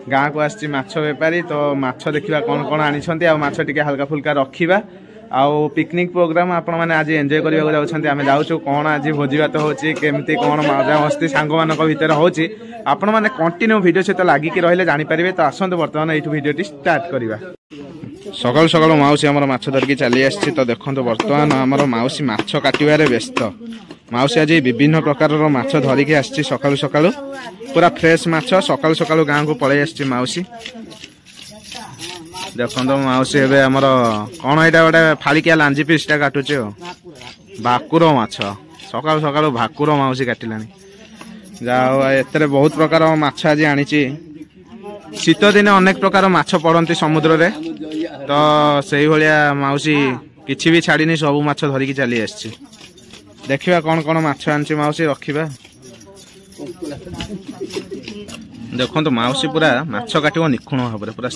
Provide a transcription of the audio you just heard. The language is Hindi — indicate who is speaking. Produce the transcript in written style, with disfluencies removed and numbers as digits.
Speaker 1: गाँ को आसी माछ बेपारी तो माछ देखा कौन कौन आनी माछ टिके हल्का फुल्का रखा आउ पिकनिक प्रोग्राम आपण मैंने आज एंजॉय करने जाऊँ आम जाऊँ कौन आज भोजी भात होमती कौन मजा मस्ती सांग मान भर आपण मैंने कंटिन्यू वीडियो सहित लगिकी रही जानीपारे तो आसतु बर्तमान ये वीडियो स्टार्ट करवा सकाल सकाल मौसी आम माछ धरिकी चली आसी तो देखो बर्तमान आम मौसी माछ काटवे व्यस्त मौसी आज विभिन्न प्रकार माछ धरिकी आसी सकालू सकालू पूरा फ्रेश माछ सकालू सकालू गाँव को पलि आसी मौसी देखो मौसी एवं आमर कौन यहाँ गोटे फाड़िकिया लांजी पीसटा काटुचे भाकुर माछ सकालू सकालू भाकुर मौसी काटिला जाओ एत बहुत प्रकार माछ आज आनी शीत दिन अनेक प्रकार माछ पड़ती समुद्र रे तो सही भाया मौसी किसी भी छाड़ी सब माछ धरिकी चली आसी देखिए कौन कौन माछ आनी मौसी रखा देखो मौसी पूरा माछ काट निखुण भाव पूरा